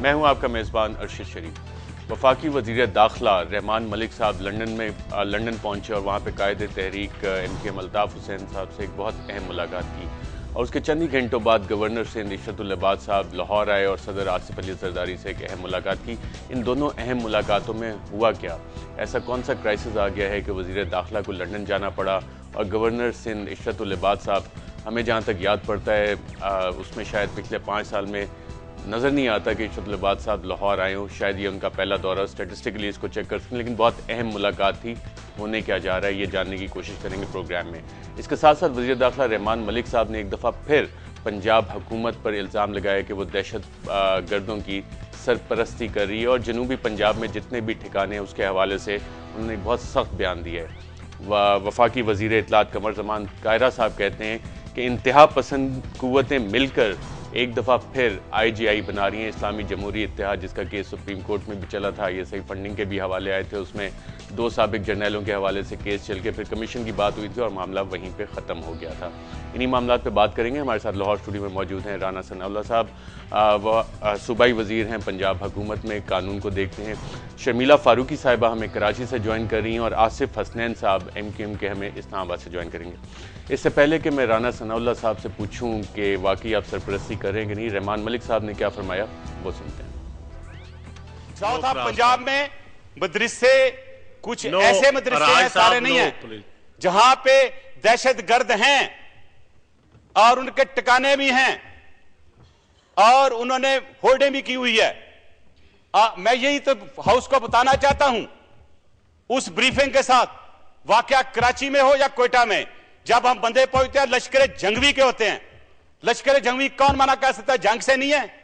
मैं हूं आपका मेज़बान अरशद शरीफ। वफाकी वज़ीर दाखिला रहमान मलिक साहब लंदन पहुंचे और वहां पे कायदे तहरीक MKM अल्ताफ़ हुसैन साहब से एक बहुत अहम मुलाकात की और उसके चंद ही घंटों बाद गवर्नर सिंध इशरतुल इबाद साहब लाहौर आए और सदर आसिफ अली ज़रदारी से एक अहम मुलाकात की। इन दोनों अहम मुलाकातों में हुआ क्या? ऐसा कौन सा क्राइसिस आ गया है कि वज़ीर दाखिला को लंदन जाना पड़ा और गवर्नर सिंध इशरतुल इबाद साहब, हमें जहाँ तक याद पड़ता है उसमें शायद पिछले 5 साल में नज़र नहीं आता कि इशरतुल इबाद साहब लाहौर आए हों। शायद ये उनका पहला दौरा, स्टेटिस्टिकली इसको चेक कर सकते हैं, लेकिन बहुत अहम मुलाकात थी। होने क्या जा रहा है ये जानने की कोशिश करेंगे प्रोग्राम में। इसके साथ साथ वज़ीर दाखिला रहमान मलिक साहब ने एक दफ़ा फिर पंजाब हुकूमत पर इल्ज़ाम लगाया कि वो दहशत गर्दों की सरपरस्ती कर रही है और जनूबी पंजाब में जितने भी ठिकाने हैं उसके हवाले से उन्होंने एक बहुत सख्त बयान दिया है। वफाकी वज़ीर इत्तलात कमर ज़मान कायरा साहब कहते हैं कि इंतहा पसंद कुव्वतें मिलकर एक दफ़ा फिर IGI बना रही हैं, इस्लामी जमहूरी इत्तेहाद, जिसका केस सुप्रीम कोर्ट में भी चला था। ये सही फंडिंग के भी हवाले आए थे, उसमें 2 साबिक जर्नैलों के हवाले से केस चल के फिर कमीशन की बात हुई थी और मामला वहीं पे ख़त्म हो गया था। इन्हीं मामला पे बात करेंगे। हमारे साथ लाहौर स्टूडियो में मौजूद हैं राना सनाउल्लाह साहब, वह सूबाई वज़ीर हैं पंजाब हुकूमत में, कानून को देखते हैं। शर्मिला फारूकी साहिबा हमें कराची से ज्वाइन कर रही हैं और आसिफ हसनैन साहब MKM के हमें इस्लामाबाद से ज्वाइन करेंगे। इससे पहले कि मैं राना सनाउल्लाह साहब से पूछूं कि वाकई आप सरपरस्ती कर रहे हैं कि नहीं, रहमान मलिक साहब ने क्या फरमाया वो सुनते हैं। साउथ पंजाब में मदरसे कुछ ऐसे मदरसे हैं, सारे नहीं हैं, जहां पे दहशत गर्द हैं और उनके ठिकाने भी हैं और उन्होंने होल्डिंग भी की हुई है। मैं यही तो हाउस को बताना चाहता हूं, उस ब्रीफिंग के साथ, वाकया कराची में हो या कोयटा में, जब हम बंदे पहुंचते हैं लश्कर जंगवी के होते हैं। लश्कर जंगवी कौन मना कर सकता है? जंग से नहीं है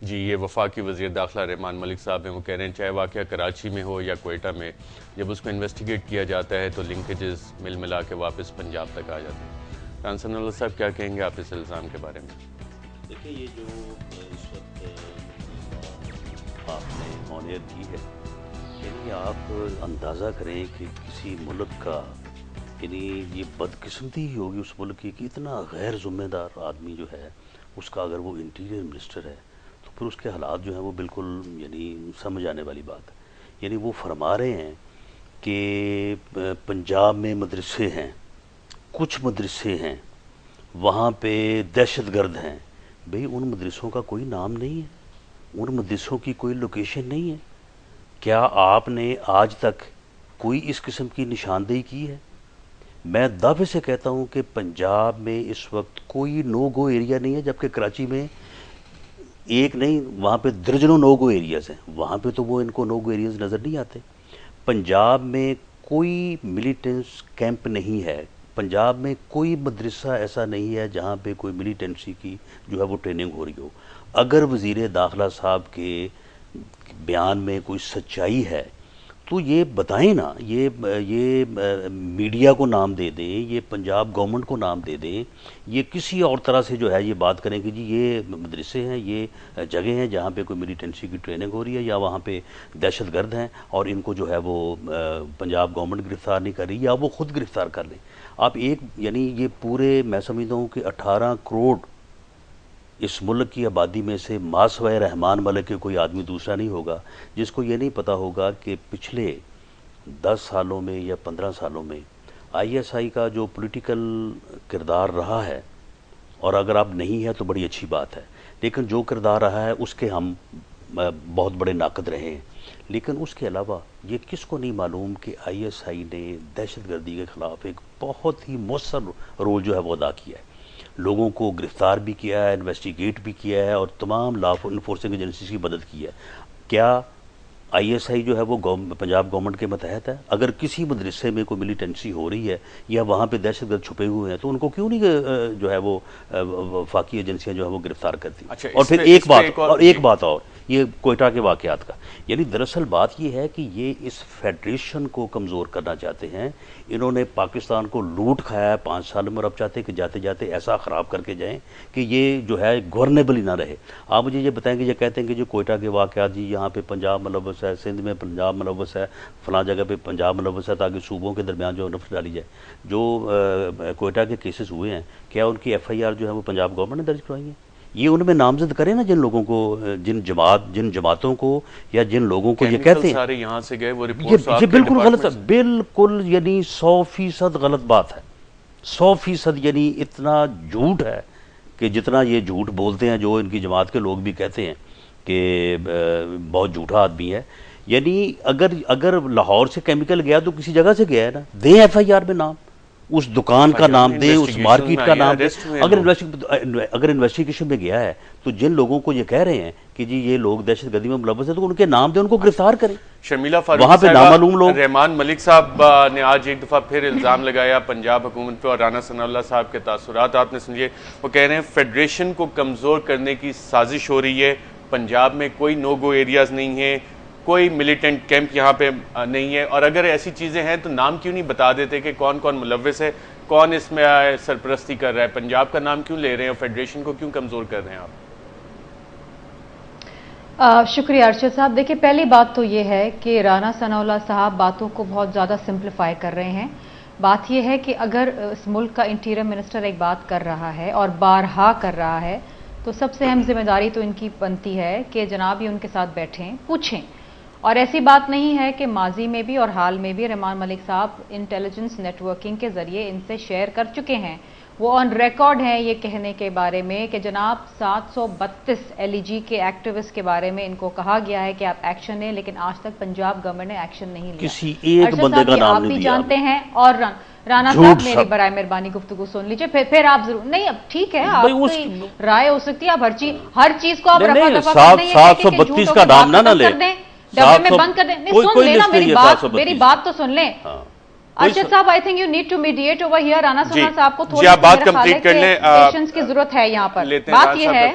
जी। ये वफाकी वज़ीर दाखिला रहमान मलिक साहब हैं, वो कह रहे हैं चाहे वाकया कराची में हो या कोयटा में, जब उसको इन्वेस्टिगेट किया जाता है तो लिंकेजेस मिल मिला के वापस पंजाब तक आ जाते हैं। राना सनाउल्लाह साहब क्या कहेंगे आप इस इल्ज़ाम के बारे में? देखिए, ये जो इस वक्त आपने ऑन एयर की है, यानी आप अंदाज़ा करें कि किसी मुल्क का, यानी ये बदकिस्मती ही होगी उस मुल्क की कि इतना गैर ज़िम्मेदार आदमी जो है उसका अगर वो इंटीरियर मिनिस्टर है तो फिर उसके हालात जो हैं वो बिल्कुल यानी समझ आने वाली बात है। यानी वो फरमा रहे हैं कि पंजाब में मदरसे हैं, कुछ मदरसे हैं, वहाँ पे दहशत गर्द हैं। भाई उन मदरसों का कोई नाम नहीं है, उन मदरसों की कोई लोकेशन नहीं है। क्या आपने आज तक कोई इस किस्म की निशानदेही की है? मैं दावे से कहता हूं कि पंजाब में इस वक्त कोई नो गो एरिया नहीं है, जबकि कराची में एक नहीं, वहाँ पे दर्जनों नो गो एरियाज़ हैं। वहाँ पे तो वो इनको नो गो एरियाज़ नज़र नहीं आते। पंजाब में कोई मिलिटेंस कैंप नहीं है, पंजाब में कोई मदरसा ऐसा नहीं है जहाँ पे कोई मिलिटेंसी की जो है वो ट्रेनिंग हो रही हो। अगर वज़ीर दाखिला साहब के बयान में कोई सच्चाई है तो ये बताएं ना, ये मीडिया को नाम दे दें, ये पंजाब गवर्नमेंट को नाम दे दें, ये किसी और तरह से जो है ये बात करें कि जी ये मदरसे हैं, ये जगह हैं जहाँ पे कोई मिलिटेंसी की ट्रेनिंग हो रही है या वहाँ पे दहशत गर्द हैं और इनको जो है वो पंजाब गवर्नमेंट गिरफ्तार नहीं कर रही या वो खुद गिरफ्तार कर लें। आप एक, यानी ये पूरे, मैं समझता हूँ कि 18 करोड़ इस मुल्क की आबादी में से मासवाए रहमान मलिक के कोई आदमी दूसरा नहीं होगा जिसको ये नहीं पता होगा कि पिछले 10 सालों में या 15 सालों में ISI का जो पॉलिटिकल किरदार रहा है, और अगर आप नहीं है तो बड़ी अच्छी बात है, लेकिन जो किरदार रहा है उसके हम बहुत बड़े नाकद रहे हैं। लेकिन उसके अलावा ये किसको नहीं मालूम कि ISI ने दहशतगर्दी के ख़िलाफ़ एक बहुत ही मौसर रोल जो है वो अदा किया है, लोगों को गिरफ्तार भी किया है, इन्वेस्टिगेट भी किया है और तमाम लॉ इन्फोर्सिंग एजेंसीज की मदद की है। क्या ISI जो है वो पंजाब गवर्नमेंट के मतहत है? अगर किसी मदरसे में कोई मिलिटेंसी हो रही है या वहाँ पे दहशतगर्द छुपे हुए हैं तो उनको क्यों नहीं जो है वो वफाकी एजेंसियाँ जो है वो गिरफ्तार करती? अच्छा, और फिर एक बात और ये कोयटा के वाक़यात का, यानी दरअसल बात ये है कि ये इस फेडरेशन को कमज़ोर करना चाहते हैं। इन्होंने पाकिस्तान को लूट खाया है 5 साल में और अब चाहते हैं कि जाते जाते ऐसा ख़राब करके जाएं कि ये जो है गवर्नेबल ही ना रहे। आप मुझे ये बताएंगे, ये कहते हैं कि जो कोयटा के वाक़यात, जी यहाँ पे पंजाब मुलव्वस है, सिंध में पंजाब मुलव्वस है, फ़लाँ जगह पे पंजाब मुलव्वस है, ताकि सूबों के दरमियान जो नफरत डाली जाए। जो कोयटा के केसेस हुए हैं, क्या उनकी FIR जो है वो पंजाब गवर्नमेंट ने दर्ज करवाई है? ये उनमें नामजद करें ना जिन लोगों को, जिन जमातों को या जिन लोगों को ये कहते हैं सारे यहाँ से गए वो ये रिपोर्ट्स बिल्कुल गलत है, बिल्कुल यानी 100% गलत बात है, 100% यानी इतना झूठ है कि जितना ये झूठ बोलते हैं, जो इनकी जमात के लोग भी कहते हैं कि बहुत झूठा आदमी है। यानी अगर लाहौर से केमिकल गया तो किसी जगह से गया है ना, दें FIR में नाम, उस दुकान का नाम दें, उस मार्केट का नाम दें। अगर इन्वेस्टिगेशन में गया है तो जिन लोगों को ये कह रहे हैं कि जी ये लोग दहशतगर्दी में मुलव्वस है तो उनके नाम दें, उनको गिरफ्तार करें। शर्मिला फारूकी वहां पे नामालूम लोग। रहमान मलिक साहब ने आज एक दफा फिर इल्जाम लगाया पंजाब हुकूमत पे और राना सनाउल्लाह साहब के तासुरात आपने समझे। वो कह रहे हैं फेडरेशन को कमजोर करने की साजिश हो रही है, पंजाब में कोई नो गो एरियाज नहीं है, कोई मिलिटेंट कैंप यहाँ पे नहीं है, और अगर ऐसी चीजें हैं तो नाम क्यों नहीं बता देते कि कौन कौन मुलव्वस है, कौन इसमें सरपरस्ती कर रहा है, पंजाब का नाम क्यों ले रहे हैं और फेडरेशन को क्यों कमजोर कर रहे हैं आप? शुक्रिया अरशद साहब। देखिए, पहली बात तो ये है कि राना सनाउल्लाह साहब बातों को बहुत ज़्यादा सिंप्लीफाई कर रहे हैं। बात यह है कि अगर इस मुल्क का इंटीरियर मिनिस्टर एक बात कर रहा है और बारहा कर रहा है तो सबसे अहम जिम्मेदारी तो इनकी बनती है कि जनाब ही उनके साथ बैठें, पूछें। और ऐसी बात नहीं है कि माजी में भी और हाल में भी रहमान मलिक साहब इंटेलिजेंस नेटवर्किंग के जरिए इनसे शेयर कर चुके हैं। वो ऑन रिकॉर्ड हैं ये कहने के बारे में कि जनाब 732 LEG के एक्टिविस्ट के बारे में इनको कहा गया है कि आप एक्शन लें, लेकिन आज तक पंजाब गवर्नमेंट ने एक्शन नहीं लिया। किसी एक बंदे का नाम आप नहीं भी दिया जानते हैं। और राणा साहब, मेरी बराए मेहरबानी गुफ्तगू सुन लीजिए, फिर आप जरूर नहीं, अब ठीक है आपकी राय हो सकती है, आप हर चीज को आप रफा दफा कर दें। 732 का नाम ना ले, डब्बे में बंद कर दें। सुन लेना मेरी बात तो सुन लें। Arshad sahab, I think you need to mediate over here. Rana Sanaullah sahab को थोड़ी बात कंप्लीट कर लें, पेशेंस की जरूरत है यहाँ पर। बात ये है,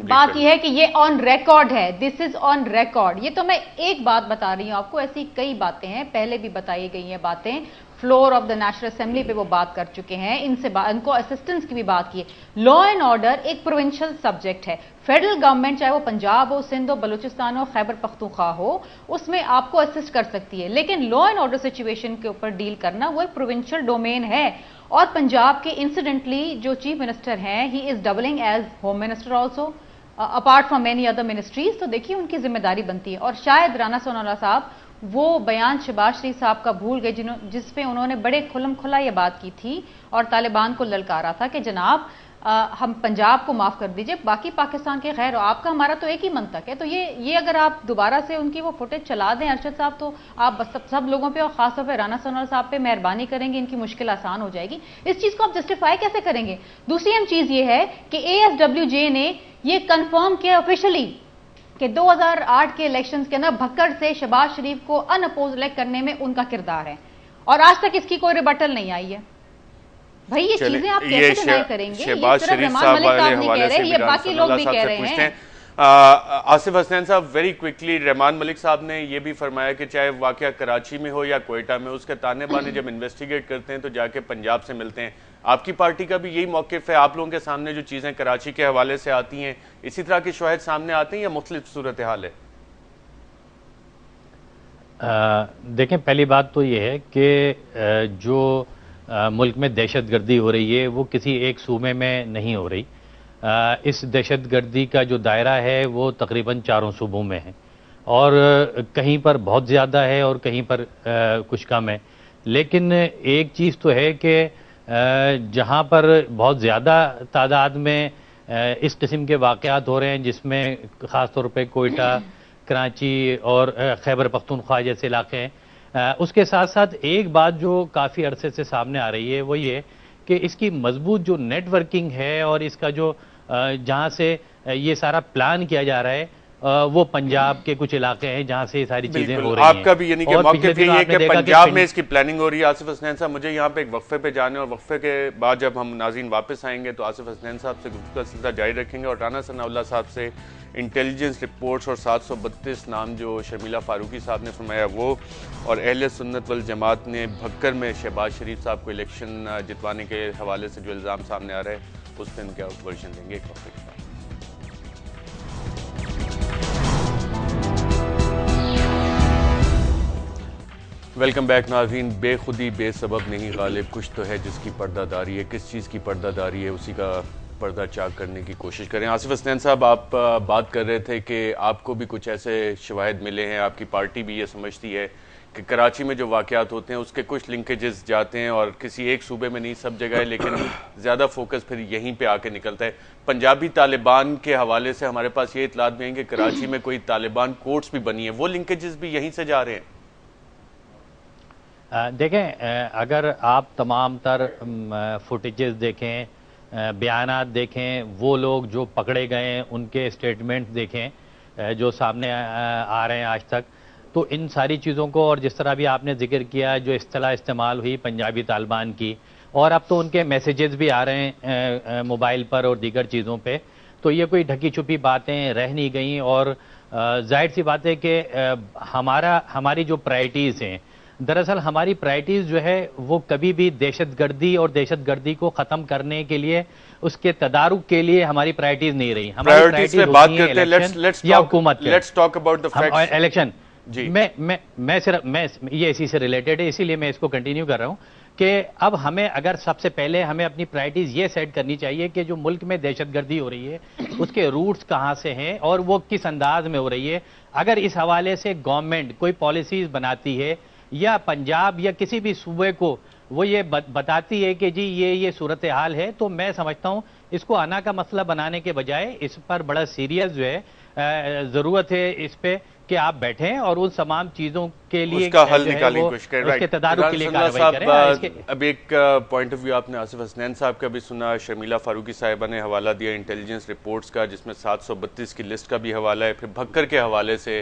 बात ये है कि ये ऑन रिकॉर्ड है, दिस इज ऑन रिकॉर्ड। ये तो मैं एक बात बता रही हूँ आपको, ऐसी कई बातें हैं, पहले भी बताई गई हैं बातें। Floor of the national assembly पे वो बात कर चुके हैं, इनको असिस्टेंस की भी बात की है। लॉ एंड ऑर्डर एक प्रोविंशियल सब्जेक्ट है। फेडरल गवर्नमेंट, चाहे वो पंजाब हो, सिंध हो, बलूचिस्तान हो, खैबर पख्तूनख्वा हो, उसमें आपको असिस्ट कर सकती है, लेकिन लॉ एंड ऑर्डर सिचुएशन के ऊपर डील करना वो एक प्रोविंशियल डोमेन है। और पंजाब के इंसिडेंटली जो चीफ मिनिस्टर हैं, he is doubling age home minister also apart from many other ministries. तो देखिए उनकी जिम्मेदारी बनती है। और शायद राना सनाउल्लाह साहब वो बयान शहबाज शरीफ साहब का भूल गए जिसपे उन्होंने बड़े खुलम खुला ये बात की थी और तालिबान को ललकारा था कि जनाब हम पंजाब को माफ कर दीजिए, बाकी पाकिस्तान के खैर, आपका हमारा तो एक ही मंतक है। तो ये अगर आप दोबारा से उनकी वो फुटेज चला दें अरशद साहब, तो आप सब लोगों पे और खासतौर पे राना सनाउल्लाह साहब पे मेहरबानी करेंगे, इनकी मुश्किल आसान हो जाएगी। इस चीज को आप जस्टिफाई कैसे करेंगे? दूसरी अहम चीज ये है कि ASWJ ने ये कंफर्म किया ऑफिशियली कि 2008 के इलेक्शंस के अंदर भक्कड़ से शहबाज शरीफ को अनअपोज इलेक्ट करने में उनका किरदार है, और आज तक इसकी कोई रिबटल नहीं आई है। भाई ये चीजें आप कैसे डिनाई करेंगे? शहबाज शरीफ साहब वाले हवाले से ये बाकी लोग भी कह रहे हैं। आसिफ हसनैन साहब, वेरी क्विकली, रहमान मलिक साहब ने यह भी फरमाया कि चाहे वाकया कराची में हो या कोयटा में, उसके ताने बाने जब इन्वेस्टिगेट करते हैं तो जाके पंजाब से मिलते हैं। आपकी पार्टी का भी यही मौकिफ है? आप लोगों के सामने जो चीजें कराची के हवाले से आती हैं, इसी तरह के शवाहिद सामने आते हैं या मुख्तलिफ सूरत हाल है? देखें, पहली बात तो यह है कि जो मुल्क में दहशतगर्दी हो रही है वो किसी एक सूबे में नहीं हो रही। इस दहशतगर्दी का जो दायरा है वो तकरीबन 4 सूबों में है, और कहीं पर बहुत ज़्यादा है और कहीं पर कुछ कम है। लेकिन एक चीज़ तो है कि जहाँ पर बहुत ज़्यादा तादाद में इस किस्म के वाक़यात हो रहे हैं, जिसमें ख़ास तौर पे कोयटा, कराची और खैबर पख्तूनख्वा जैसे इलाके हैं, उसके साथ साथ एक बात जो काफ़ी अरसे से सामने आ रही है वो ये कि इसकी मजबूत जो नेटवर्किंग है और इसका जो जहाँ से ये सारा प्लान किया जा रहा है वो पंजाब के कुछ इलाके हैं जहाँ से ये सारी चीजें हो रही हैं। आपका भी यानी कि मौक़िफ़ यही है कि पंजाब में इसकी प्लानिंग हो रही है। आसिफ हसनैन साहब, मुझे यहाँ पे एक वक्फे पे जाने, और वक्फे के बाद जब हम नाज़रीन वापस आएंगे तो आसिफ हसनैन साहब से गुफ्तगू का सिलसिला जारी रखेंगे और राना सनाउल्लाह साहब से इंटेलिजेंस रिपोर्ट्स और 732 नाम जो शर्मिला फारूकी साहब ने फरमाया वो, और अहले सुन्नत वल जमात ने भक्कर में शहबाज शरीफ साहब को इलेक्शन जितवाने के हवाले से जो इल्ज़ाम सामने आ रहा है उस पर इनका वर्जन देंगे एक वक्फे के बाद। वेलकम बैक नाज़रीन। बेखुदी बेसबब नहीं गालिब, कुछ तो है जिसकी पर्दादारी है। किस चीज़ की पर्दादारी है, उसी का पर्दा चाक करने की कोशिश करें। आसिफ हसनैन साहब, आप बात कर रहे थे कि आपको भी कुछ ऐसे शवाहिद मिले हैं, आपकी पार्टी भी ये समझती है कि कराची में जो वाक़यात होते हैं उसके कुछ लिंकेजेस जाते हैं और किसी एक सूबे में नहीं, सब जगह है, लेकिन ज़्यादा फोकस फिर यहीं पे आके निकलता है। पंजाबी तालिबान के हवाले से हमारे पास ये इतलात भी हैं कि कराची में कोई तालिबान कोर्ट्स भी बनी है, वो लिंकेजेस भी यहीं से जा रहे हैं। देखें, अगर आप तमाम तर फुटेजेस देखें, बयानात देखें, वो लोग जो पकड़े गए हैं उनके स्टेटमेंट देखें जो सामने आ रहे हैं आज तक, तो इन सारी चीज़ों को, और जिस तरह भी आपने जिक्र किया जो इस्तेलाह इस्तेमाल हुई पंजाबी तालिबान की, और अब तो उनके मैसेजेस भी आ रहे हैं मोबाइल पर और दीगर चीज़ों पे, तो ये कोई ढकी छुपी बातें रह नहीं गई। और जाहिर सी बात है कि हमारी जो प्रायोरिटीज़ हैं, दरअसल हमारी प्रायोरिटीज जो है वो कभी भी दहशतगर्दी और दहशतगर्दी को खत्म करने के लिए, उसके तदारुक के लिए हमारी प्रायोरिटीज नहीं रही। हमारी प्रायोरिटीज पे बात करते हैं, let's talk about the facts. Election जी, मैं ये इसी से रिलेटेड है, इसीलिए मैं इसको कंटिन्यू कर रहा हूं कि अब हमें, अगर सबसे पहले हमें अपनी प्रायोरिटीज ये सेट करनी चाहिए कि जो मुल्क में दहशतगर्दी हो रही है उसके रूट्स कहां से हैं और वो किस अंदाज में हो रही है। अगर इस हवाले से गवर्नमेंट कोई पॉलिसीज बनाती है या पंजाब या किसी भी सूबे को वो ये बताती है कि जी ये सूरत हाल है, तो मैं समझता हूं इसको आना का मसला बनाने के बजाय इस पर बड़ा सीरियस जो है ज़रूरत है इस पे कि आप बैठें और उन तमाम चीज़ों के लिए उसका हल निकालने की कोशिश करें, उसके तदारुक के लिए कार्रवाई करें। अब एक पॉइंट ऑफ व्यू आपने आसिफ हसनैन साहब का भी सुना, शर्मिला फारूकी साहिबा ने हवाला दिया इंटेलिजेंस रिपोर्ट्स का जिसमें 732 की लिस्ट का भी हवाला है, फिर भक्कर के हवाले से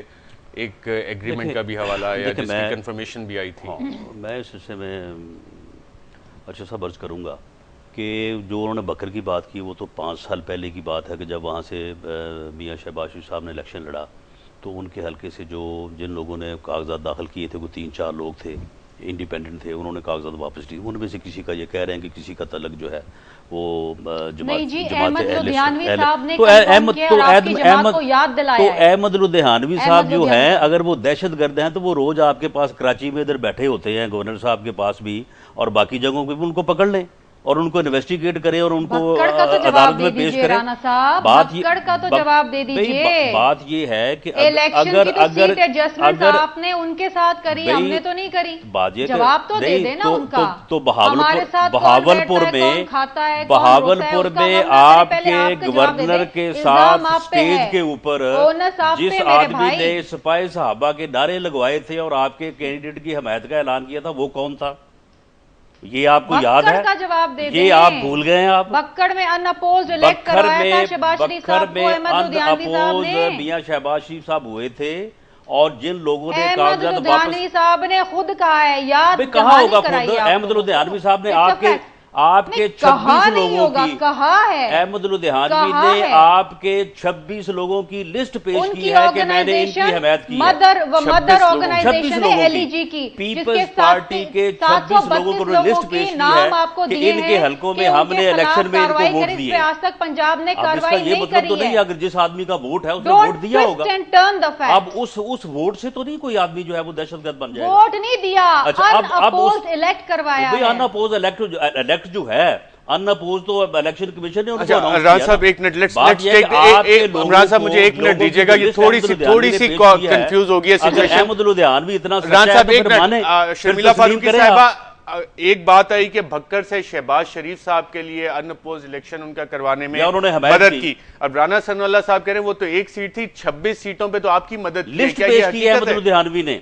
एक एग्रीमेंट का भी हवाला आया जिसकी कंफर्मेशन भी आई थी। मैं इस विषय में अच्छा सा अर्ज करूँगा कि जो उन्होंने बकर की बात की वो तो 5 साल पहले की बात है कि जब वहाँ से मियाँ शहबाज शरीफ साहब ने इलेक्शन लड़ा तो उनके हल्के से जिन लोगों ने कागजात दाखिल किए थे वो 3-4 लोग थे, इंडिपेंडेंट थे, उन्होंने कागजात वापस लिए। उनमें से किसी का ये कह रहे हैं कि किसी का तलक जो है वो अहमद लुधियानवी साहब जो हैं, अगर वो दहशतगर्द हैं तो वो रोज आपके पास कराची में इधर बैठे होते हैं, गवर्नर साहब के पास भी और बाकी जगहों पे भी उनको पकड़ लें और उनको इन्वेस्टिगेट करें और उनको अदालत में पेश करें। बात ये है कि अगर आपने उनके साथ करी, हमने तो नहीं करी, जवाब तो दे देना उनका। तो बहावलपुर में आपके गवर्नर के साथ स्टेज के ऊपर जिस आदमी ने सिपाही साहबा के नारे लगवाए थे और आपके कैंडिडेट की हमायत का ऐलान किया था वो कौन था? ये आपको याद है? का जवाब दे ये आप भूल गए हैं? आप बक्कड़ में अनअपोज्ड इलेक्ट करवाया था शहबाज शरीफ साहब को, अहमद लुधियानवी साहब ने। मियां शहबाज शरीफ साहब हुए थे और जिन लोगों ने अहमद लुधियानवी साहब ने खुद कहा है, याद कहा होगा खुद अहमद लुधियानवी साहब ने आपके 26 लोगों की कहा है, अहमद लुधियानवी ने आपके 26 लोगों की लिस्ट पेश की है कि मैंने इनकी हिमायत की। मदर ऑर्गेनाइजेशन है एलईजी की, पीपल्स पार्टी के 26 लोगों को लिस्ट पेश की है कि इनके हल्कों में हमने इलेक्शन में इनको वोट दिए। आज तक पंजाब ने कार्रवाई नहीं मतलब करी तो नहीं, अगर जिस आदमी का वोट है उसने वोट दिया होगा। अब उस वोट से तो नहीं कोई आदमी जो है वो दहशतगर्द बन जाएगा। वोट नहीं दिया, अनअपोज्ड इलेक्ट करवाया है। अनअपोज्ड इलेक्ट जो है, अनअपोज तो इलेक्शन कमीशन ने अच्छा, राज साहब एक मिनट, इमरान साहब मुझे एक मिनट दीजिएगा, ये थोड़ी सी कंफ्यूज हो गई है सिचुएशन। अहमद लुधियानवी इतना राज साहब एक मिनट, शर्मिला फारूकी साहिबा, एक बात आई कि भक्कर से शहबाज शरीफ साहब के लिए अनअपोज इलेक्शन उनका करवाने में मदद की। अब राना सनवाला साहब कह रहे हैं वो तो एक सीट थी, 26 सीटों पे तो आपकी मदद लिस्ट पेश की अहमद लुधियानवी ने।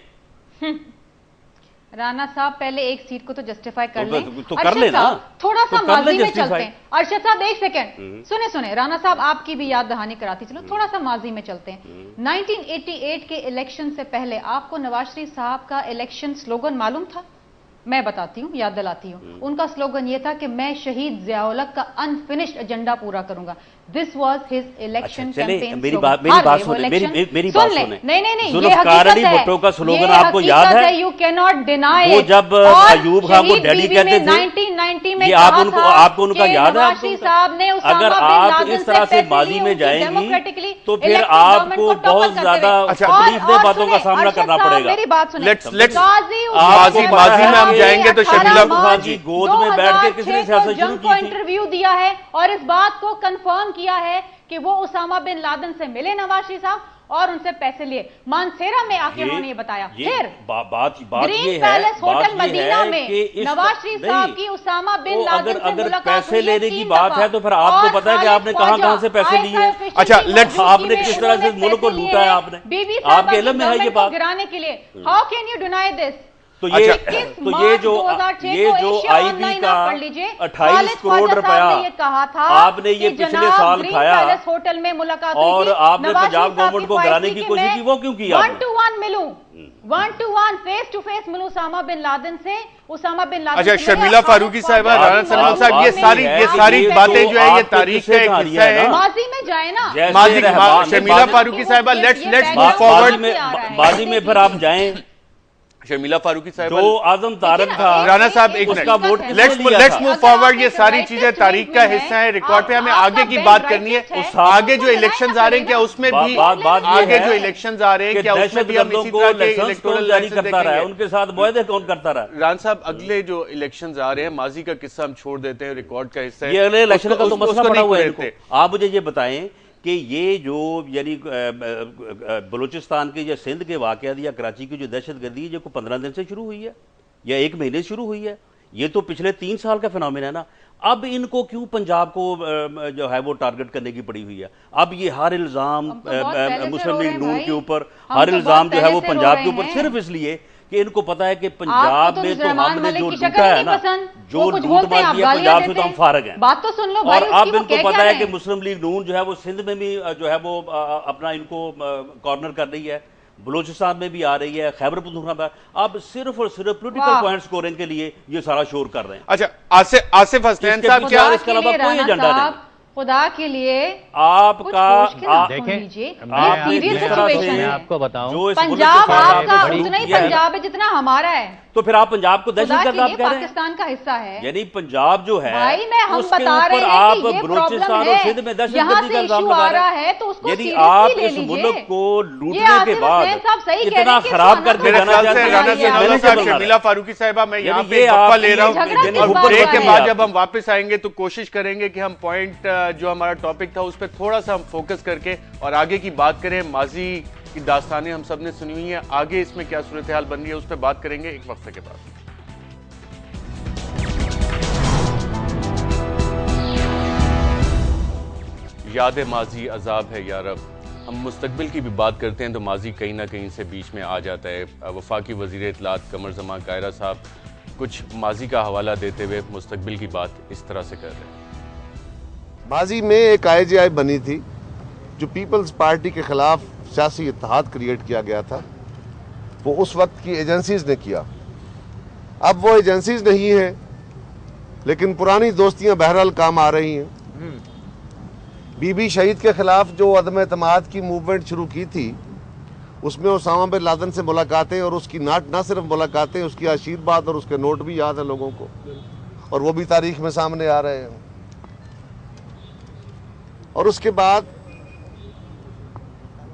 राणा साहब पहले एक सीट को तो जस्टिफाई कर लें। तो कर लेना, थोड़ा सा माजी में चलते हैं। अरशद साहब एक सेकंड सुने, राणा साहब आपकी भी याद दहानी कराती चलो, थोड़ा सा माजी में चलते हैं। 1988 के इलेक्शन से पहले आपको नवाज शरीफ साहब का इलेक्शन स्लोगन मालूम था? मैं बताती हूँ, याद दिलाती हूँ। उनका स्लोगन ये था कि मैं शहीद ज़िया-उल-हक का अनफिनिश्ड एजेंडा पूरा करूंगा। This was his election campaign. मेरी बात सुने। नहीं, जुल्फ़िकार भुट्टो का स्लोगन आपको याद है? You can not deny. वो जब अयूब खान को डैडी कहते थे 1990 में, आपको उनका याद है? साहब ने अगर आप इस तरह से माजी में जाएंगी तो फिर आपको बहुत ज्यादा तकलीफदेह बातों का सामना करना पड़ेगा। मेरी बात सुनिए, माजी में हम जाएंगे तो शर्मिला मार्च की गोद में बैठ के किसने सियासत शुरू की थी? इंटरव्यू दिया है और इस बात को कंफर्म किया है कि वो उसामा बिन लादेन से मिले नवाज शरीफ साहब और उनसे पैसे लिए। मानसेरा में आके उन्होंने ये बताया। फिर बात ग्रीन पैलेस होटल मदीना में नवाज शरीफ साहब की उसामा बिन लादेन से अगर मुलाकात पैसे हुई है लेने की 3 बात दफा। है तो फिर आपको पता है कि आपने कहां से पैसे लिए। अच्छा, लेट्स आपने किस तरह से मुल्क को लूटा है आपने, बीबी आपके इल्म में है ये बात गिराने के लिए। How can you deny this? तो ये जो आईबी का 28 करोड़ रुपया आपने ये पिछले साल खाया होटल में मुलाकात और आपने पंजाब गवर्नमेंट को गिराने की कोशिश की, वो क्यों किया? 1 to 1 मिलूं, 1 to 1 फेस टू फेस मिलूं उसामा बिन लादेन से। उसामा बिन लादेन अच्छा, शर्मिला फारूकी साहिबा, राना सलमान साहब, ये सारी बातें जो है ये तारीख का एक हिस्सा है। माजी में जाए ना, शर्मिला फारूकी साहिबा, लेट्स मूव फॉरवर्ड। माजी में फिर आप जाएं। शर्मिला फारूकी साहिबा, जो आजम तारक था, राना साहब एक उसका वोट लेट्स मूव फॉरवर्ड। ये सारी चीजें तारीख का हिस्सा है, रिकॉर्ड पे हमें आगे की बात करनी है। आगे जो इलेक्शंस आ रहे हैं क्या उसमें भी आगे जो इलेक्शंस आ रहे हैं क्या उसमें भी हम इसी तरह के इलेक्टोरल जारी करता रहा है, उनके साथ मुआहदे कौन करता रहा? राना साहब, अगले जो इलेक्शंस आ रहे हैं, माजी का किस्सा हम छोड़ देते हैं, रिकॉर्ड का हिस्सा है। ये अगले इलेक्शन का तो मसला पड़ा हुआ है। आप मुझे ये बताएं कि ये जो यानी बलूचिस्तान के या सिंध के वाक़यात या कराची की जो दहशतगर्दी है, जो 15 दिन से शुरू हुई है या 1 महीने से शुरू हुई है, ये तो पिछले 3 साल का फिनोमेना है ना। अब इनको क्यों पंजाब को जो है वो टारगेट करने की पड़ी हुई है? अब ये हर इल्जाम मुस्लिम लीग नून के ऊपर, हर इल्जाम जो है वो पंजाब के ऊपर, सिर्फ इसलिए कि इनको पता है कि पंजाब में तो हमने जो लूटा है ना, जो लूटमार किया पंजाब से, तो हम फारग हैं। बात तो सुन लो। और अब इनको पता है कि मुस्लिम लीग नून जो है वो सिंध में भी जो है वो अपना इनको कॉर्नर कर रही है, बलूचिस्तान में भी आ रही है, खैबर पख्तूनख्वा में। अब सिर्फ और सिर्फ पॉलिटिकल पॉइंट स्कोरिंग के लिए ये सारा शोर कर रहे हैं। अच्छा, आसिफ हसनैन साहब, क्या इसके अलावा कोई एजेंडा नहीं? खुदा के लिए आपका मैं आपको बताऊं, पंजाब आपका उतना ही पंजाब है जितना हमारा है। तो फिर आप पंजाब को दहशतगर्द आप कह रहे हैं? पाकिस्तान का हिस्सा है, यानी पंजाब जो है भाई मैं हम उसके बता रहे ऊपर हैं आप कि ये बलूचिस्तान और सिंध में दहशतगर्दी का इल्जाम लगा रहे हैं। है तो उसको यदि आप इस मुल्क को लूटने के बाद इतना खराब करके जाना चाहते हैं। शर्मिला फारूकी साहिबा, मैं यहाँ पे वक्फा ले रहा हूँ और ब्रेक के बाद जब हम वापस आएंगे तो कोशिश करेंगे कि हम पॉइंट जो हमारा टॉपिक था उस पर थोड़ा सा हम फोकस करके और आगे की बात करें। माजी की दास्तानें हम सब ने सुनी हुई हैं, आगे इसमें क्या सूरत हाल बन रही है उस पर बात करेंगे एक वक्फे के बाद। याद माजी अजाब है यारब। हम मुस्तकबिल की भी बात करते हैं तो माजी कहीं ना कहीं से बीच में आ जाता है। वफाकी वज़ीर इत्तलात कमर ज़मान कायरा साहब कुछ माजी का हवाला देते हुए मुस्तकबिल की बात इस तरह से कर रहे हैं। माजी में एक IGI बनी थी जो पीपल्स पार्टी के खिलाफ सियासी इत्तेहाद क्रिएट किया गया था, वो उस वक्त की एजेंसीज ने किया। अब वो एजेंसीज नहीं है, लेकिन पुरानी दोस्तियां बहरहाल काम आ रही हैं। बीबी शहीद के खिलाफ जो अदम एतमाद की मूवमेंट शुरू की थी, उसमें उसामा बिन लादेन से मुलाकातें और उसकी ना सिर्फ मुलाकातें, उसकी आशीर्वाद और उसके नोट भी याद है लोगों को, और वो भी तारीख में सामने आ रहे हैं। और उसके बाद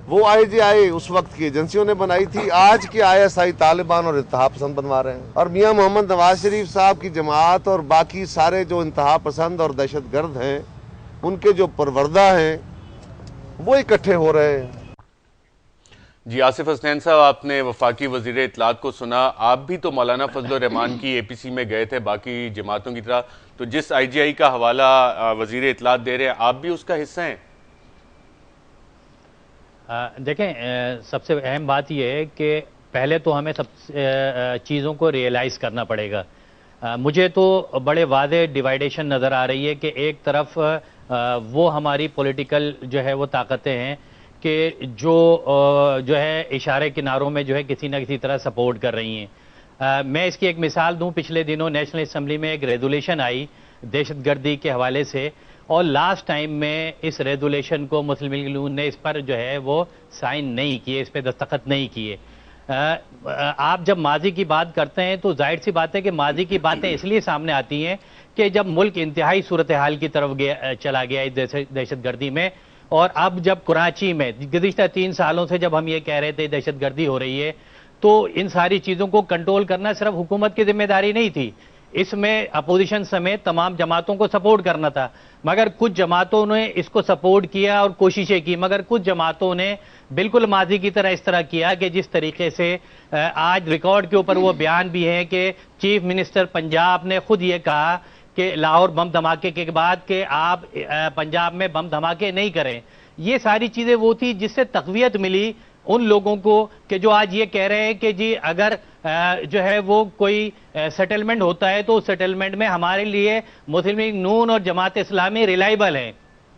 वो IGI उस वक्त की एजेंसियों ने बनाई थी, आज के ISI तालिबान और इंतहा पसंद बनवा रहे हैं। और मियां मोहम्मद नवाज शरीफ साहब की जमात और बाकी सारे जो इंतहा पसंद और दहशतगर्द हैं, उनके जो परवरदा हैं, वो इकट्ठे हो रहे हैं। जी आसिफ हसनैन साहब, आपने वफाकी वजीर इत्तलात को सुना। आप भी तो मौलाना फजल रहमान की APC में गए थे बाकी जमातों की तरह, तो जिस IGI का हवाला वजीर इत्तलात दे रहे हैं आप भी उसका हिस्सा हैं? देखें, सबसे अहम बात यह है कि पहले तो हमें सब चीज़ों को रियलाइज़ करना पड़ेगा। मुझे तो बड़े वादे डिवाइडेशन नज़र आ रही है कि एक तरफ वो हमारी पॉलिटिकल जो है वो ताकतें हैं कि जो है इशारे किनारों में जो है किसी न किसी तरह सपोर्ट कर रही हैं। मैं इसकी एक मिसाल दूं, पिछले दिनों नेशनल असम्बली में एक रेजुलेशन आई दहशतगर्दी के हवाले से, और लास्ट टाइम में इस रेजुलेशन को मुस्लिम लीग नून ने इस पर जो है वो साइन नहीं किए, इस पर दस्तखत नहीं किए। आप जब माजी की बात करते हैं तो जाहिर सी बात है कि माजी की बातें इसलिए सामने आती हैं कि जब मुल्क इंतहाई सूरत हाल की तरफ चला गया इस दहशतगर्दी में, और अब जब कराची में गुज़िश्ता 3 सालों से जब हम ये कह रहे थे दहशतगर्दी हो रही है, तो इन सारी चीजों को कंट्रोल करना सिर्फ हुकूमत की जिम्मेदारी नहीं थी, इसमें अपोजिशन समेत तमाम जमातों को सपोर्ट करना था। मगर कुछ जमातों ने इसको सपोर्ट किया और कोशिशें की, मगर कुछ जमातों ने बिल्कुल माजी की तरह इस तरह किया कि जिस तरीके से आज रिकॉर्ड के ऊपर वो बयान भी है कि चीफ मिनिस्टर पंजाब ने खुद ये कहा कि लाहौर बम धमाके के बाद कि आप पंजाब में बम धमाके नहीं करें। ये सारी चीजें वो थी जिससे तक़वियत मिली उन लोगों को कि जो आज ये कह रहे हैं कि जी अगर जो है वो कोई सेटलमेंट होता है तो सेटलमेंट में हमारे लिए मुस्लिम लीग नून और जमात इस्लामी रिलायबल है,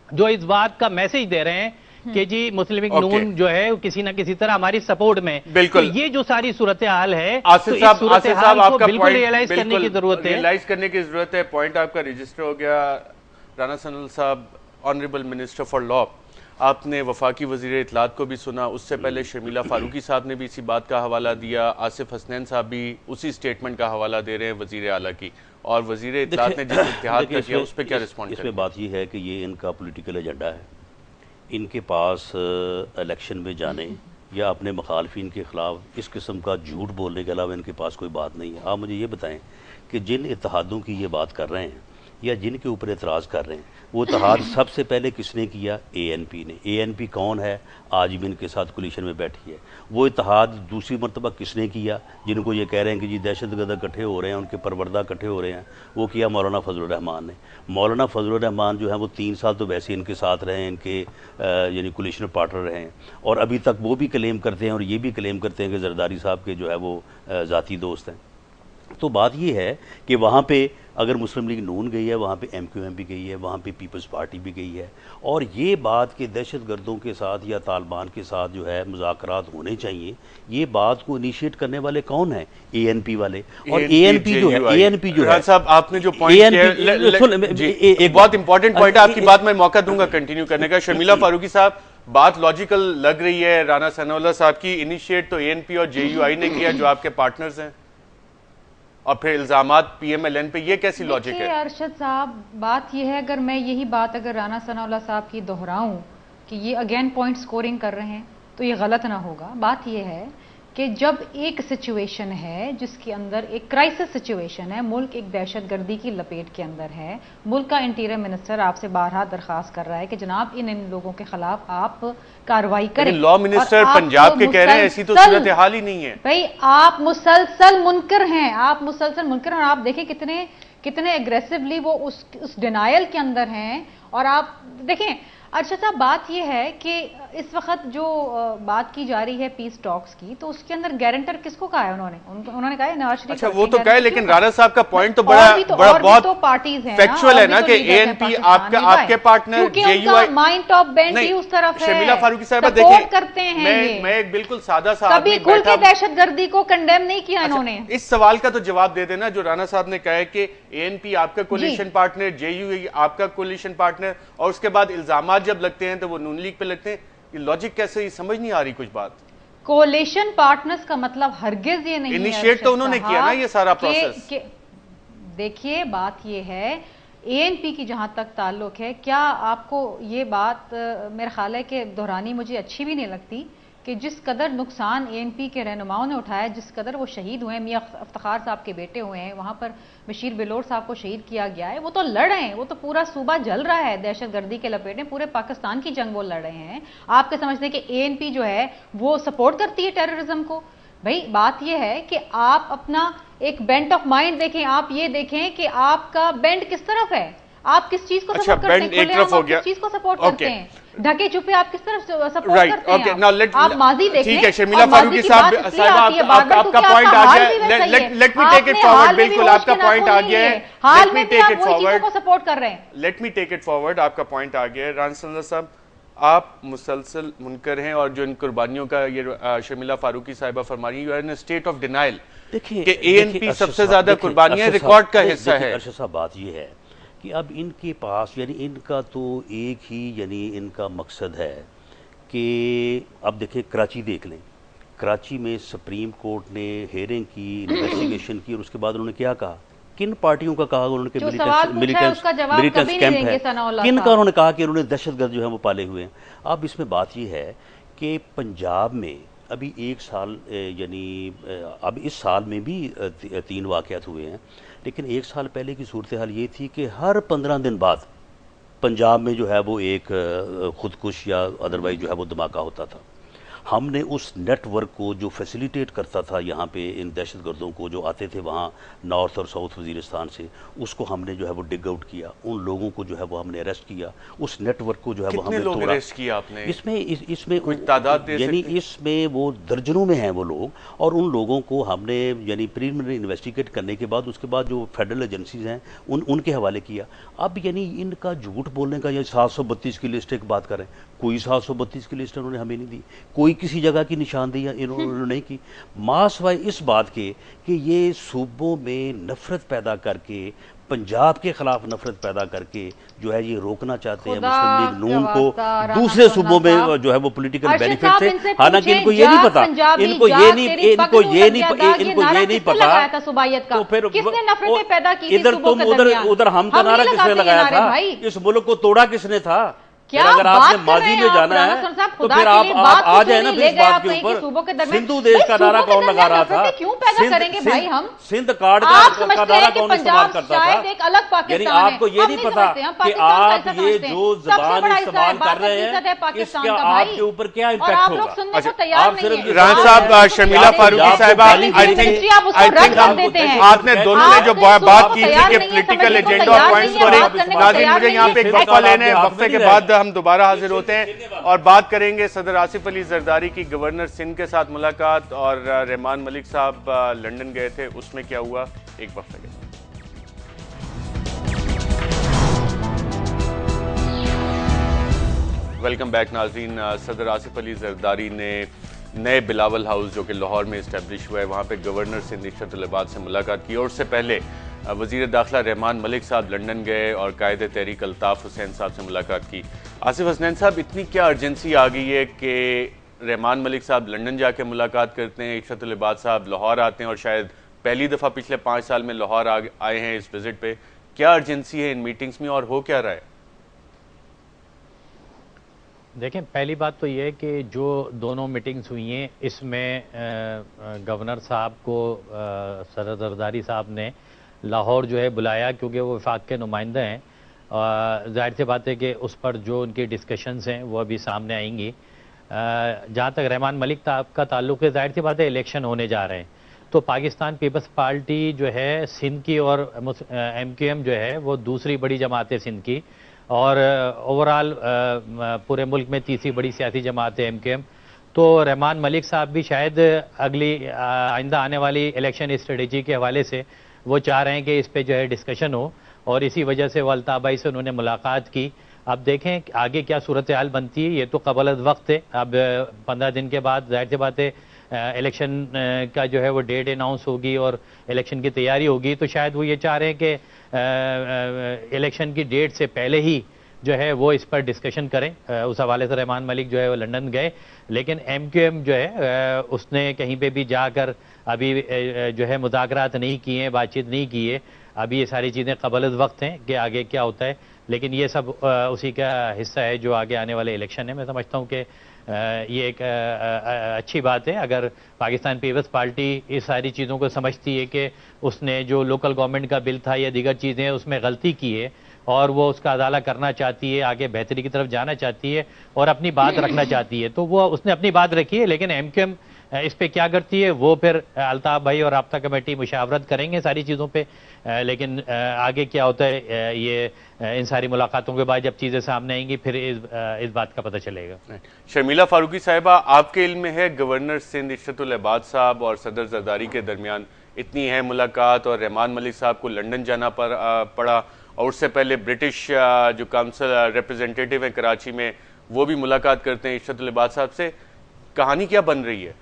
जो इस बात का मैसेज दे रहे हैं कि जी मुस्लिम लीग नून जो है किसी ना किसी तरह हमारी सपोर्ट में। बिल्कुल। तो ये जो सारी सूरत हाल है, आसिफ साहब आपका बिल्कुल रियलाइज करने की जरूरत है, रियलाइज करने की जरूरत है। पॉइंट आपका रजिस्टर हो गया। राना सनाउल्लाह साहब, ऑनरेबल मिनिस्टर फॉर लॉ, आपने वफाकी वज़ीर इत्तलात को भी सुना, उससे पहले शर्मिला फारूकी साहब ने भी इसी बात का हवाला दिया, आसिफ हसनैन साहब भी उसी स्टेटमेंट का हवाला दे रहे हैं वज़ीर आला की, और वज़ीर इत्तलात ने जिस इत्तेहाद का किया उस पर क्या रिस्पॉन्ड करें? इसमें बात यह है कि ये इनका पॉलिटिकल एजेंडा है, इनके पास इलेक्शन में जाने या अपने मुखालफिन के खिलाफ इस किस्म का झूठ बोलने के अलावा इनके पास कोई बात नहीं है। आप मुझे ये बताएं कि जिन इत्तेहादों की ये बात कर रहे हैं या जिनके ऊपर एतराज़ कर रहे हैं, वो इत्तेहाद सबसे पहले किसने किया? ANP ने। ANP कौन है? आज भी इनके साथ कोलिशन में बैठी है। वो इत्तेहाद दूसरी मरतबा किसने किया? जिनको ये कह रहे हैं कि जी दहशतगर्द इकट्ठे हो रहे हैं, उनके परवरदा इकट्ठे हो रहे हैं, वो किया मौलाना फजलुर रहमान ने। मौलाना फजलुर रहमान जो है वो 3 साल तो वैसे इनके साथ रहे हैं, इनके यानी कोलिशन पार्टनर रहे हैं, और अभी तक वो भी क्लेम करते हैं और ये भी क्लेम करते हैं कि जरदारी साहब के जो है वो ज़ाती दोस्त हैं। तो बात ये है कि वहाँ पे अगर मुस्लिम लीग नून गई है, वहाँ पे MQM भी गई है, वहाँ पे पीपल्स पार्टी भी गई है, और ये बात कि दहशतगर्दों के साथ या तालिबान के साथ जो है मुज़ाकरात होने चाहिए, ये बात को इनिशिएट करने वाले कौन है? ANP वाले। और ANP जो है साहब, आपने जो पॉइंट एक बहुत इंपॉर्टेंट पॉइंट है, आपकी बात में मौका दूंगा कंटिन्यू करने का। शर्मिला फारूकी साहब, बात लॉजिकल लग रही है राना सनाउल्लाह साहब की, इनिशिएट तो ANP और JUI ने किया जो आपके पार्टनर्स हैं, और फिर इल्जामात PMLN पे, ये कैसी लॉजिक है? अरशद साहब, बात यह है, अगर मैं यही बात अगर राना सनाउल्लाह साहब की दोहराऊं कि ये अगेन पॉइंट स्कोरिंग कर रहे हैं तो ये गलत ना होगा। बात यह है कि जब एक सिचुएशन है जिसके अंदर एक क्राइसिस सिचुएशन है, मुल्क एक दहशतगर्दी की लपेट के अंदर है, मुल्क का इंटीरियर मिनिस्टर आपसे बारहा दरखास्त कर रहा है कि जनाब इन लोगों के खिलाफ आप कार्रवाई करें। लॉ मिनिस्टर पंजाब के कह रहे हैं ऐसी तो सूरत हाल ही नहीं है भाई, आप मुसलसल मुनकर हैं, आप मुसलसल मुनकर हैं, और आप देखें कितने एग्रेसिवली वो उस डिनायल के अंदर हैं। और आप देखें अच्छा साहब, बात यह है कि इस वक्त जो बात की जा रही है पीस टॉक्स की, तो उसके अंदर गारंटर किसको कहा है? उन्होंने कहा है नवाज शरीफ। अच्छा, वो तो कहा है, लेकिन राना साहब का पॉइंट तो बहुत पार्टीज हैं, फैक्चुअल है ना कि ANP आपके partner, JUI mind of bend ही उस तरफ है। शर्मिला फारूकी साहब देखिए, करते हैं मैं एक बिल्कुल सादा सा कभी खुल के दहशतगर्दी को कंडेम नहीं किया इन्होंने। इस सवाल का तो जवाब दे देना जो राना साहब ने कहा है कि ANP आपका कोलिशन पार्टनर, JUI आपका कोलिशन पार्टनर, और उसके बाद इल्जामात जब लगते हैं तो वो नून लीग पे लगते हैं। ये लॉजिक कैसे, समझ नहीं आ रही कुछ बात। कोलिशन पार्टनर्स का मतलब हरगिज ये नहीं है, इनिशिएट तो उन्होंने किया ना ये सारा प्रोसेस। देखिए बात ये है, ANP की जहां तक ताल्लुक है, क्या आपको ये बात मेरा ख्याल है कि दोहरानी मुझे अच्छी भी नहीं लगती कि जिस कदर नुकसान ANP के रहनुमाओं ने उठाया, जिस कदर वो शहीद हुए, मियां इफ्तिखार साहब के बेटे हुए हैं, वहां पर बशीर बिलोर साहब को शहीद किया गया है, वो तो लड़ रहे हैं, वो तो पूरा सूबा जल रहा है दहशतगर्दी के लपेट में, पूरे पाकिस्तान की जंग वो लड़ रहे हैं। आपके समझते हैं कि ANP जो है वो सपोर्ट करती है टेररिज्म को? भाई बात यह है कि आप अपना एक बेंट ऑफ माइंड देखें, आप ये देखें कि आपका बेंट किस तरफ है, आप किस चीज को सपोर्ट करते हैं, किस चीज को सपोर्ट करते हैं, ढके छुपे आप किस तरफ सपोर्ट करते हैं? आप माजी देखें। ठीक है शर्मिला फारूकी साहब, आपका पॉइंट आ गया, let me take it forward. बिल्कुल आपका पॉइंट आ गया है, हाल में भी आप वही चीजों को सपोर्ट कर रहे हैं। Let me take it forward, आपका पॉइंट आ गया है। राना सनाउल्लाह साहब, आप मुसलसल मुनकर हैं, और जो इन कुर्बानियों का ये शर्मिला फारूकी साहिबा फरमा रही है, you are in a state of denial कि ANP सबसे ज्यादा कुर्बानियां रिकॉर्ड का हिस्सा है। अर्शद साहब, बात ये है कि अब इनके पास यानी इनका तो एक ही यानी इनका मकसद है कि अब देखें, कराची देख लें, कराची में सुप्रीम कोर्ट ने हेयरिंग की, इन्वेस्टिगेशन की, और उसके बाद उन्होंने क्या कहा, किन पार्टियों का कहा उन्होंने कि मिलिटेंट्स कैंप है, किन का उन्होंने कहा कि उन्होंने दहशतगर्द जो है वो पाले हुए हैं। अब इसमें बात यह है कि पंजाब में अभी एक साल यानी अब इस साल में भी 3 वाक़यात हुए हैं, लेकिन एक साल पहले की सूरत हाल ये थी कि हर 15 दिन बाद पंजाब में जो है वो एक खुदकुश या अदरवाइज जो है वो धमाका होता था। हमने उस नेटवर्क को जो फैसिलिटेट करता था यहाँ पे इन दहशतगर्दों को जो आते थे वहाँ नॉर्थ और साउथ वजीरिस्तान से, उसको हमने जो है वो डिग आउट किया, उन लोगों को जो है वो हमने अरेस्ट किया, उस नेटवर्क को जो है वो हमने तोड़ा। अरेस्ट किया आपने? इसमें कोई तादाद यानी इसमें वो दर्जनों में हैं वो लोग, और उन लोगों को हमने यानी प्रीलिमिनरी इन्वेस्टिगेट करने के बाद उसके बाद जो फेडरल एजेंसीज हैं उनके हवाले किया। अब यानी इनका झूठ बोलने का, ये 732 की लिस्ट एक बात करें, कोई 732 की लिस्ट उन्होंने हमें नहीं दी, कोई किसी जगह की निशानदेही इन्होंने नहीं की। मास वाई इस बात के कि ये सूबों में नफरत पैदा करके, पंजाब के खिलाफ नफरत पैदा करके जो है ये रोकना चाहते हैं मुस्लिम लीग नून को दूसरे सूबों में जो है वो पॉलिटिकल बेनिफिट से। हालांकि इनको ये नहीं पता, इनको ये नहीं पता, तो फिर इधर तुम उधर हम का नारा किसने लगाया था? इस मुल्क को तोड़ा किसने था? क्या अगर आपने माजी में जाना है तो फिर आप आ जाए ना फिर इस बात के ऊपर। सिंधु देश का नारा कौन लगा रहा था? क्यों पैदा करेंगे भाई हम? सिंध कार्ड का नारा कौन इस्तेमाल करता था? यानी आपको ये नहीं पता कि आप ये जो जबान इस्तेमाल कर रहे हैं इसका आपके ऊपर क्या इम्पैक्ट होगा? रान साहब, शर्मिला फारूकी साहिबा, आई थिंक आपने दोनों ने जो बात की थी कि पॉलिटिकल एजेंडा और पॉइंट्स स्कोरिंग, नाज़रीन मुझे यहाँ पे एक वक्फा लेने हैं, वक्फे के बाद हम दोबारा हाजिर होते हैं और बात करेंगे सदर आसिफ अली जरदारी की गवर्नर सिंध के साथ मुलाकात और रहमान मलिक साहब लंदन गए थे, उसमें क्या हुआ, एक वक्फे के बाद। वेलकम बैक नाज़रीन। सदर आसिफ अली जरदारी ने नए बिलावल हाउस जो कि लाहौर में इस्टेब्लिश हुआ है वहाँ पे गवर्नर सिंध इशरत उल इबाद से मुलाकात की और उससे पहले वज़ीर दाखिला रहमान मलिक साहब लंदन गए और कायद तहरीक अल्ताफ़ हुसैन साहब से मुलाकात की। आसिफ हसनैन साहब, इतनी क्या अर्जेंसी आ गई है कि रहमान मलिक साहब लंदन जाके मुलाकात करते हैं, इशरत उल इबाद साहब लाहौर आते हैं और शायद पहली दफ़ा पिछले 5 साल में लाहौर आए हैं इस विजिट पे। क्या अर्जेंसी है इन मीटिंग्स में और हो क्या रहा है? देखें, पहली बात तो ये है कि जो दोनों मीटिंग्स हुई हैं इसमें गवर्नर साहब को सदर जरदारी साहब ने लाहौर जो है बुलाया क्योंकि वो वफाक के नुमाइंदे हैं। जाहिर सी बात है कि उस पर जो उनकी डिस्कशंस हैं वो अभी सामने आएंगी। जहाँ तक रहमान मलिक साहब का ताल्लुक़ है, जाहिर सी बात है इलेक्शन होने जा रहे हैं, तो पाकिस्तान पीपल्स पार्टी जो है सिंध की और MQM जो है वो दूसरी बड़ी जमात है सिंध की, और ओवरऑल पूरे मुल्क में तीसरी बड़ी सियासी जमात है MQM। तो रहमान मलिक साहब भी शायद अगली आइंदा आने वाली इलेक्शन स्ट्रेटजी के हवाले से वो चाह रहे हैं कि इस पे जो है डिस्कशन हो, और इसी वजह से अल्ताफ़ भाई से उन्होंने मुलाकात की। अब देखें आगे क्या सूरत हाल बनती है, ये तो क़बल वक्त है। अब 15 दिन के बाद जाहिर सी बात है इलेक्शन का जो है वो डेट अनाउंस होगी और इलेक्शन की तैयारी होगी, तो शायद वो ये चाह रहे हैं कि इलेक्शन की डेट से पहले ही जो है वो इस पर डिस्कशन करें। उस हवाले से रहमान मलिक जो है वो लंदन गए, लेकिन MQM जो है उसने कहीं पे भी जाकर अभी जो है मुज़ाकरात नहीं किए हैं, बातचीत नहीं की है। अभी ये सारी चीज़ें क़बल वक्त हैं कि आगे क्या होता है, लेकिन ये सब उसी का हिस्सा है जो आगे आने वाले इलेक्शन है। मैं समझता हूँ कि ये एक अच्छी बात है अगर पाकिस्तान पीपल्स पार्टी इस सारी चीज़ों को समझती है कि उसने जो लोकल गवर्नमेंट का बिल था या दीगर चीज़ें उसमें गलती की है और वो उसका अदाला करना चाहती है, आगे बेहतरी की तरफ जाना चाहती है और अपनी बात रखना चाहती है, तो वो उसने अपनी बात रखी है। लेकिन MQM इस पे क्या करती है वो फिर अल्ताफ़ भाई और राब्ता कमेटी मुशावरत करेंगे सारी चीज़ों पे, लेकिन आगे क्या होता है ये इन सारी मुलाकातों के बाद जब चीज़ें सामने आएंगी फिर इस बात का पता चलेगा। शर्मिला फारूकी साहिबा, आपके इल्म में है गवर्नर सिंध इशरत उल इबाद साहब और सदर जरदारी के दरमियान इतनी है मुलाकात और रहमान मलिक साहब को लंदन जाना पड़ा और उससे पहले ब्रिटिश जो काउंसिल रिप्रेजेंटेटिव है कराची में वो भी मुलाकात करते हैं इशरत उल इबाद साहब से, कहानी क्या बन रही है?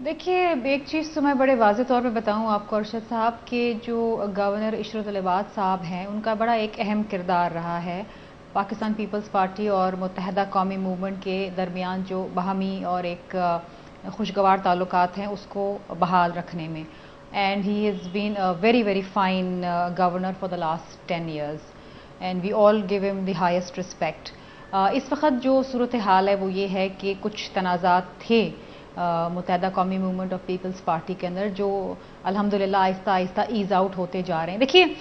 देखिए, एक चीज़ तो मैं बड़े वाज़ेह तौर पे बताऊं आपको अरशद साहब कि जो गवर्नर इशरत उल इबाद साहब हैं उनका बड़ा एक अहम किरदार रहा है पाकिस्तान पीपल्स पार्टी और मुत्तहदा कौमी मूवमेंट के दरमियान जो बाहमी और एक खुशगवार ताल्लुकात हैं उसको बहाल रखने में। And he has been a very fine governor for the last 10 years and we all give him the highest respect. इस वक्त जो सूरत हाल है वो ये है कि कुछ तनाज़ात थे मुत्तहदा कौमी मूवमेंट ऑफ पीपल्स पार्टी के अंदर, जो अल्हम्दुलिल्लाह आहिस्ता आहिस्ता ईज आउट होते जा रहे हैं। देखिए,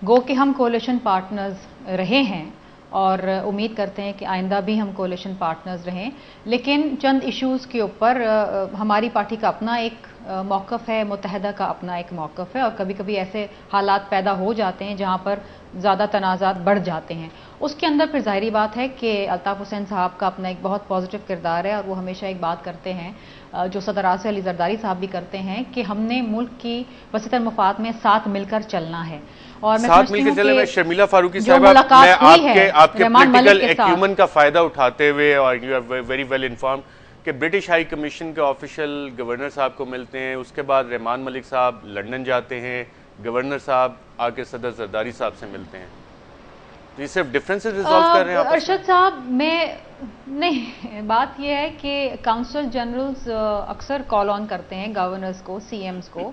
गो कि हम कोalition पार्टनर्स रहे हैं और उम्मीद करते हैं कि आइंदा भी हम कोalition पार्टनर्स रहें, लेकिन चंद इश्यूज़ के ऊपर हमारी पार्टी का अपना एक मौक़िफ़ है, मुत्तहदा का अपना एक मौक़िफ़ है, और कभी कभी ऐसे हालात पैदा हो जाते हैं जहाँ पर ज़्यादा तनाज़ात बढ़ जाते हैं। उसके अंदर फिर ज़ाहिरी बात है कि अल्ताफ़ हुसैन साहब का अपना एक बहुत पॉजिटिव किरदार है, और वो हमेशा एक बात करते हैं जो सदर आसिफ अली जरदारी साहब भी करते हैं कि हमने मुल्क की वसीतर मफाद में साथ मिलकर चलना है। और मैं साथ मिलकर चलने में शर्मिला फारूकी साहब, मैं आपके पॉलिटिकल एक्यूमन का फायदा उठाते हुए, और you are very well informed कि ब्रिटिश हाई कमीशन के ऑफिशियल गवर्नर साहब को मिलते हैं, उसके बाद रहमान मलिक साहब लंदन जाते हैं, गवर्नर साहब आके सदर जरदारी साहब से मिलते हैं, तो ये सिर्फ डिफरेंसेस रिजॉल्व कर रहे हैं अरशद साहब। नहीं, बात यह है कि काउंसिल जनरल्स अक्सर कॉल ऑन करते हैं गवर्नर्स को, सीएम्स को,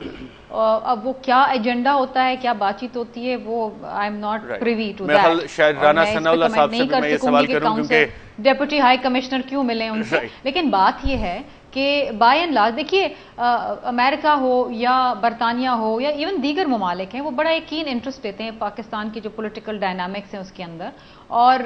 अब वो क्या एजेंडा होता है, क्या बातचीत होती है, वो I am not privy to that. शायद राना सनाउल्लाह साहब से मैं ये सवाल करूं क्योंकि डेप्यूटी हाई कमिश्नर क्यों मिले उनसे, लेकिन बात यह है कि बाय एंड लार्ज देखिए अमेरिका हो या बरतानिया हो या इवन दीगर ममालिक हैं, वो बड़ा एक कीन इंटरेस्ट लेते हैं पाकिस्तान की जो पॉलिटिकल डायनामिक्स हैं उसके अंदर, और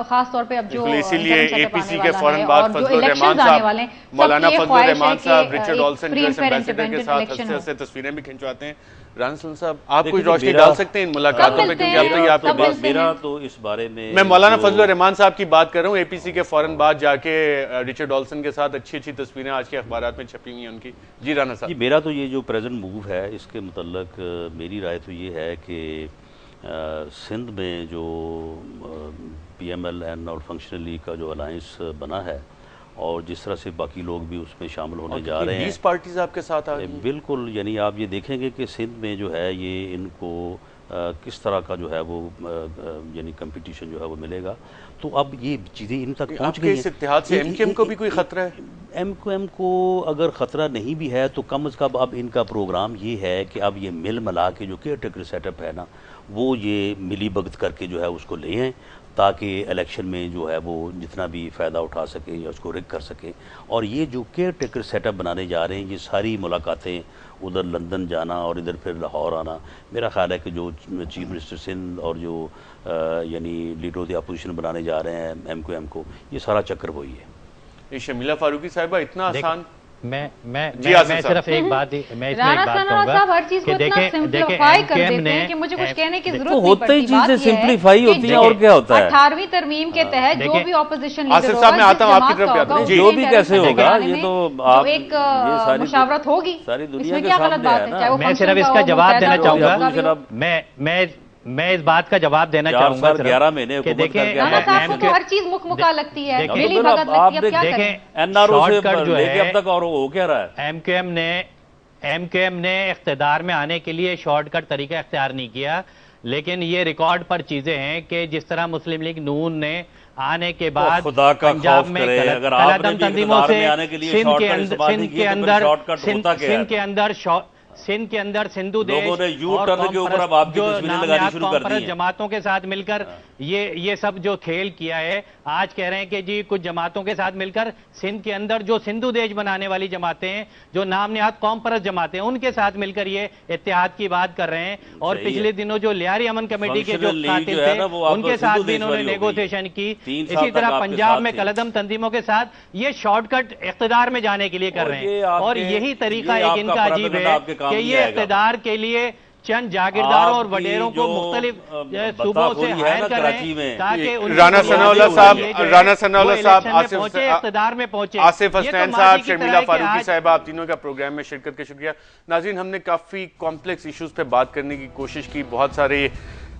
ख़ास तौर पे अब जो इसीलिए एपीसी के फौरन बाद फजलुर रहमान साहब, मौलाना फजलुर रहमान साहब रिचर्ड ऑल्सन जैसे एम्बेसडर के साथ हंसते हंसते तस्वीरें भी खिंचवाते हैं। राना सनाउल्लाह साहब, आप कुछ रोशनी डाल सकते हैं इन मुलाकातों पे, क्योंकि अब तो ये आपके पास मेरा तो इस बारे में, मैं मौलाना फजलुर रहमान साहब की बात कर रहा हूँ, एपीसी के फौरन बाद जाके रिचर्ड ऑल्सन के साथ अच्छी अच्छी तस्वीरें आज के अखबारात में छपी हुई हैं उनकी। जी राना साहब। मेरा तो ये जो प्रेजेंट मूव है इसके मुतल्लिक मेरी राय तो ये है कि सिंध में जो PMLN और फंक्शनल लीग का जो अलायंस बना है, और जिस तरह से बाकी लोग भी उसमें शामिल होने जा रहे हैं, 20 पार्टीज आपके साथ आ रही हैं। बिल्कुल, यानी आप ये देखेंगे कि सिंध में जो है ये इनको किस तरह का जो है वो यानी कंपटीशन जो है वो मिलेगा। तो अब ये चीज़ें इन तक पहुँच गई हैं। इस इत्तेहाद से MQM को भी कोई खतरा है? MQM को अगर ख़तरा नहीं भी है तो कम अज़ कम अब इनका प्रोग्राम ये है कि अब ये मिल मिला के जो केयर टेकर सेटअप है ना, वो ये मिली भगत करके जो है उसको ले आएँ, ताकि इलेक्शन में जो है वो जितना भी फ़ायदा उठा सकें या उसको रिग कर सकें। और ये जो केयर टेकर सेटअप बनाने जा रहे हैं, ये सारी मुलाकातें, उधर लंदन जाना और इधर फिर लाहौर आना, मेरा ख्याल है कि जो चीफ मिनिस्टर सिंध और जो यानी लीडर ऑफ द अपोजिशन बनाने जा रहे हैं MQM को, ये सारा चक्कर वही है। ये शर्मिला फारूकी साहिबा इतना आसान, मैं सिर्फ एक बात मैं इसमें एक बात कहूंगा कि देखें कि मुझे कुछ कहने की जरूरत नहीं होती, चीजें सिंप्लीफाई होती हैं और क्या होता है। 18वीं तरमीम के तहत जो भी ऑपोजिशन आसिफ साहब मैं आता हूं आपकी तरफ आता हूं, जो भी कैसे होगा ये तो आप एक मुशावरत होगी, सारी दुनिया इसमें क्या गलत बात है? चाहे वो मैं सिर्फ इसका जवाब देना चाहूंगा, मैं इस बात का जवाब देना चाहूंगा 11 महीने कि देखें हर चीज मुकमुका लगती है, मिली भगत लगती है, अब क्या करें? NRO से जो है अब तक और हो क्या रहा है? MQM ने इख्तिदार में आने के लिए शॉर्टकट तरीका इख्तियार नहीं किया, लेकिन ये रिकॉर्ड पर चीजें हैं कि जिस तरह मुस्लिम लीग नून ने आने के बाद पंजाब में कलदम तंजीमों से सिंध के अंदर सिंधु देश और जो नामयाब जमातों के साथ मिलकर ये सब जो खेल किया है, आज कह रहे हैं कि जी कुछ जमातों के साथ मिलकर सिंध के अंदर जो सिंधु देश बनाने वाली जमातें हैं, जो नाम निहाद कौम परस्त जमातें हैं, उनके साथ मिलकर ये इत्तेहाद की बात कर रहे हैं। और पिछले दिनों जो लियारी अमन कमेटी के जो कातिल थे उनके साथ भी इन्होंने नेगोशिएशन की। इसी तरह पंजाब में कलदम तंजीमों के साथ ये शॉर्टकट इख्तिदार में जाने के लिए कर रहे हैं, और यही तरीका एक इनका अजीब है कि ये इख्तिदार के लिए चंद जागीरदारों और वडेरों को मुख्तलिफ सूबों से हायर कर रहे हैं ताकि राना सनाउल्लाह साहब, इख्तिदार में पहुंचे, आसिफ हसनैन साहब, शर्मिला फारूकी साहिबा, आप तीनों का प्रोग्राम में शिरकत के शुक्रिया। नाज़रीन, हमने काफ़ी कॉम्प्लेक्स इश्यूज़ पे बात करने की कोशिश की, बहुत सारे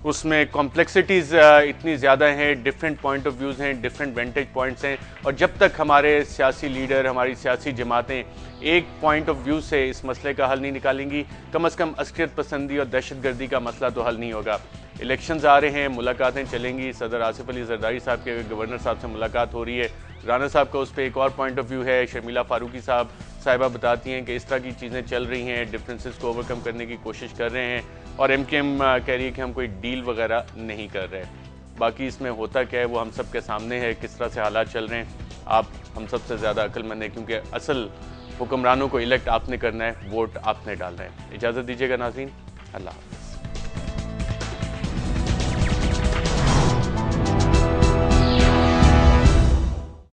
उसमें कॉम्प्लेक्सिटीज़ इतनी ज़्यादा हैं, डिफरेंट पॉइंट ऑफ व्यूज़ हैं, डिफरेंट वेंटेज पॉइंट्स हैं, और जब तक हमारे सियासी लीडर, हमारी सियासी जमातें एक पॉइंट ऑफ व्यू से इस मसले का हल नहीं निकालेंगी, कम अज़ कम अस्करियत पसंदी और दहशतगर्दी का मसला तो हल नहीं होगा। इलेक्शंस आ रहे हैं, मुलाकातें चलेंगी, सदर आसिफ अली जरदारी साहब के गवर्नर साहब से मुलाकात हो रही है, राना साहब का उस पर एक और पॉइंट ऑफ व्यू है, शर्मिला फारूकी साहिबा बताती हैं कि इस तरह की चीज़ें चल रही हैं, डिफरेंसेस को ओवरकम करने की कोशिश कर रहे हैं, और MQM कह रही है कि हम कोई डील वगैरह नहीं कर रहे। बाकी इसमें होता क्या है वो हम सब के सामने है, किस तरह से हालात चल रहे हैं। आप हम सबसे ज़्यादा अक्लमंद है, क्योंकि असल हुक्मरानों को इलेक्ट आपने करना है, वोट आपने डालना है। इजाज़त दीजिएगा नाज़रीन, अल्लाह हाफ़िज़।